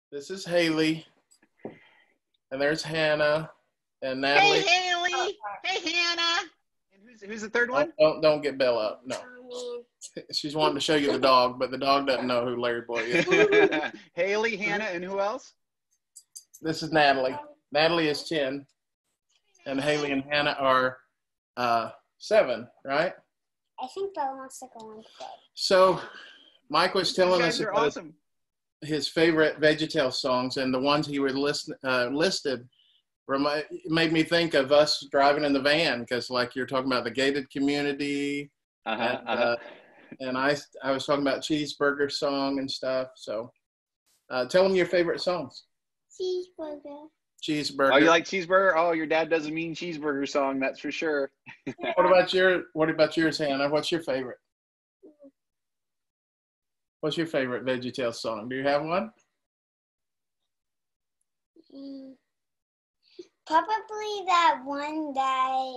This is Haley, and there's Hannah and Hey, Natalie. Haley. Hey, Hannah. And who's the third one? Don't get Bella up. No, she's wanting to show you the dog, but the dog doesn't know who Larry Boy is. Haley, Hannah, and who else? This is Natalie. Natalie is 10, and Haley and Hannah are 7, right? I think Bella wants to go on today. So Mike was telling us Are about awesome. his favorite Veggie Tales songs, and the ones he was listed made me think of us driving in the van, because like you're talking about the gated community, and I was talking about cheeseburger song and stuff. So tell them your favorite songs. Cheeseburger. Oh, you like cheeseburger? Oh, your dad does a mean cheeseburger song, that's for sure. What about yours, Hannah? What's your favorite? What's your favorite Veggie Tales song? Do you have one? Probably that one that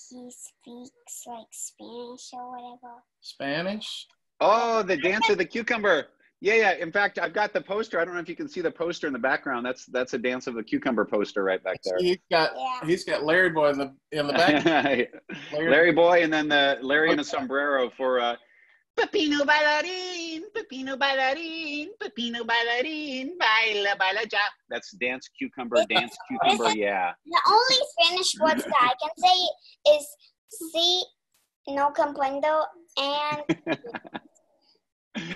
he speaks like Spanish or whatever. Spanish? Oh, the dance of the cucumber. Yeah. In fact, I've got the poster. I don't know if you can see the poster in the background. That's a dance of the cucumber poster right back there. He's got Larry Boy in the back. Larry Boy, and then the Larry in a sombrero for Pepino bailarín, Pepino bailarín, Pepino bailarín, baila, baila ya. That's dance cucumber, yeah. The only Spanish words that I can say is sí, no comprendo, and...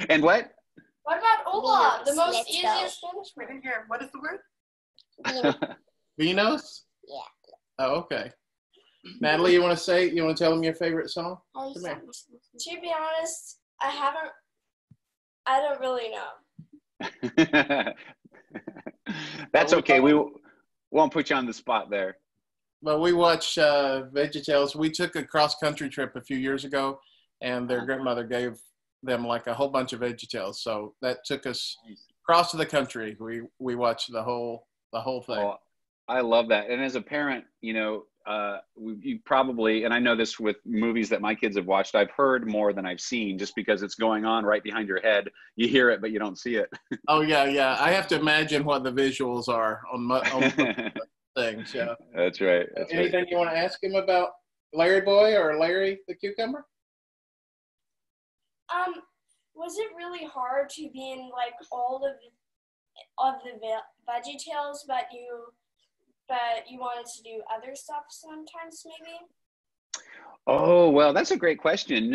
And what? What about hola, the most Let's easiest go. Spanish word in here? What is the word? Vinos? Yeah. Oh, okay. Natalie, you want to tell them your favorite song? To be honest, I don't really know. That's okay. We won't put you on the spot there. Well, we watch Veggie Tales. We took a cross-country trip a few years ago, and their grandmother gave them like a whole bunch of Veggie Tales. So that took us across the country. We watched the whole thing. Oh, I love that. And as a parent, you probably, and I know this with movies that my kids have watched, I've heard more than I've seen, just because it's going on right behind your head. You hear it, but you don't see it. Oh yeah. I have to imagine what the visuals are on things. Yeah. That's right. Anything you want to ask him about Larry Boy or Larry the Cucumber? Was it really hard to be in like all of the Veggie Tales, but you wanted to do other stuff sometimes, maybe? Oh, well, that's a great question.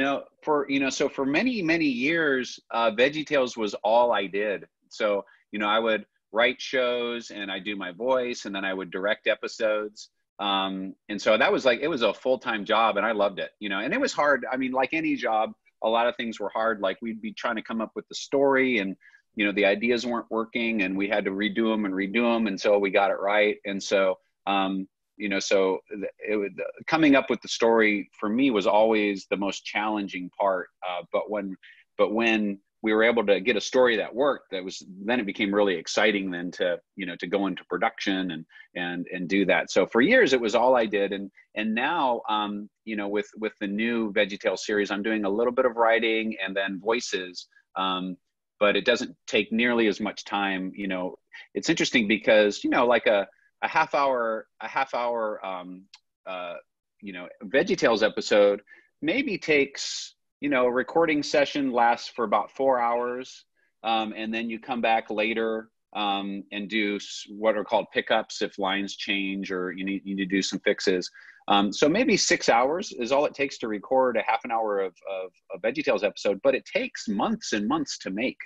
So for many, many years, Veggie Tales was all I did. So, I would write shows, and I do my voice, and then I would direct episodes. And so that was it was a full-time job, and I loved it, and it was hard. I mean, like any job, a lot of things were hard. Like we'd be trying to come up with the story, and the ideas weren't working, and we had to redo them until we got it right. And so coming up with the story for me was always the most challenging part. But when we were able to get a story that worked, then it became really exciting then to go into production and do that. So for years it was all I did, and now with the new Veggie Tales series, I'm doing a little bit of writing and then voices, but it doesn't take nearly as much time. It's interesting because like a half hour Veggie Tales episode maybe takes, a recording session lasts for about 4 hours. And then you come back later and do what are called pickups if lines change or you need to do some fixes. So maybe 6 hours is all it takes to record a half an hour of a Veggie Tales episode, but it takes months and months to make.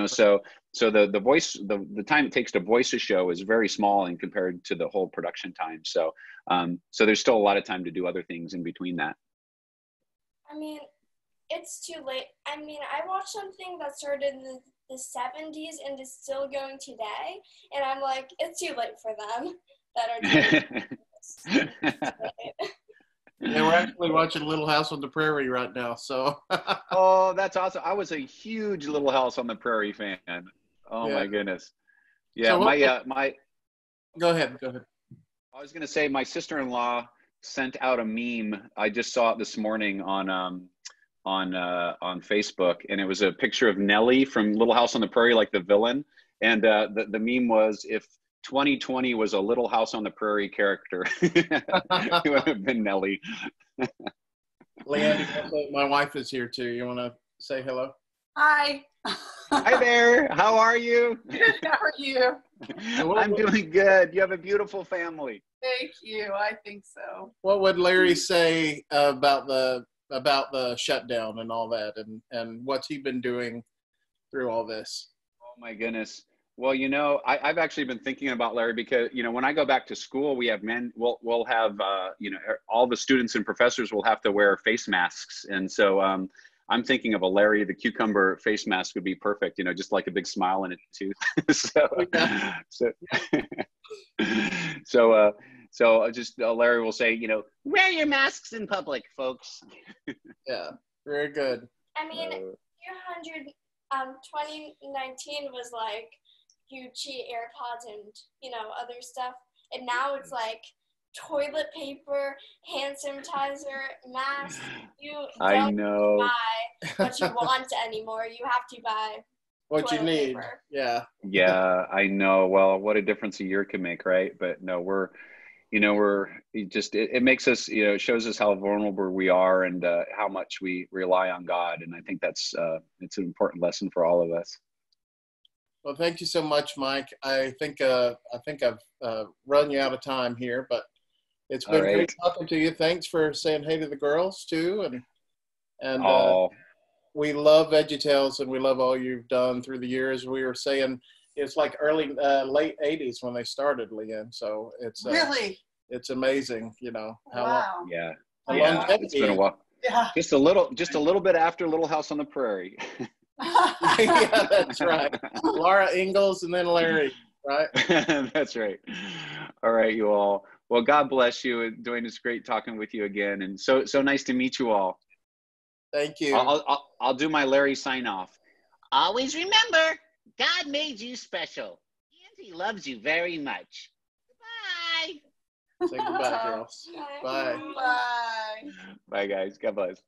So the time it takes to voice a show is very small in compared to the whole production time. So there's still a lot of time to do other things in between that. I mean, it's too late. I mean, I watched something that started in the 70s and is still going today, and I'm like, it's too late for them that are doing this. Yeah, we're actually watching Little House on the Prairie right now. So. Oh, that's awesome! I was a huge Little House on the Prairie fan. Oh yeah. My goodness. Yeah, so my. Go ahead. I was going to say my sister-in-law sent out a meme. I just saw it this morning on on Facebook, and it was a picture of Nellie from Little House on the Prairie, like the villain. And the meme was, if 2020 was a Little House on the Prairie character, it would have been Nellie. Leanne, my wife is here too. You want to say hello? Hi. Hi there. How are you? Good. How are you? I'm doing good. You have a beautiful family. Thank you. I think so. What would Larry say about the shutdown and all that, and what's he been doing through all this? Oh my goodness. Well, I've actually been thinking about Larry because, when I go back to school, we'll have, all the students and professors will have to wear face masks. And so I'm thinking of a Larry the Cucumber face mask would be perfect, just like a big smile and a tooth. So just Larry will say, wear your masks in public, folks. Yeah, very good. I mean, 2019 was like you cheat AirPods and other stuff, and now it's like toilet paper, hand sanitizer, mask. You don't buy what you want anymore. You have to buy what you need. Paper. Yeah, I know. Well, what a difference a year can make, right? But no, it makes us, it shows us how vulnerable we are and how much we rely on God. And I think it's an important lesson for all of us. Well, thank you so much, Mike. I think I've run you out of time here, but it's been great talking to you. Thanks for saying hey to the girls too, and we love Veggie Tales, and we love all you've done through the years. We were saying it's like late '80s when they started, Leanne. So it's really, it's amazing, how wow. long it's been a while. Yeah, just a little bit after Little House on the Prairie. Yeah, that's right. Laura Ingalls and then Larry, right? That's right. All right, you all. Well, God bless you. Dwayne, it's great talking with you again, and so nice to meet you all. Thank you. I'll do my Larry sign off. Always remember, God made you special, and He loves you very much. Bye. Say goodbye, girls. Bye. Bye. Bye, guys. God bless.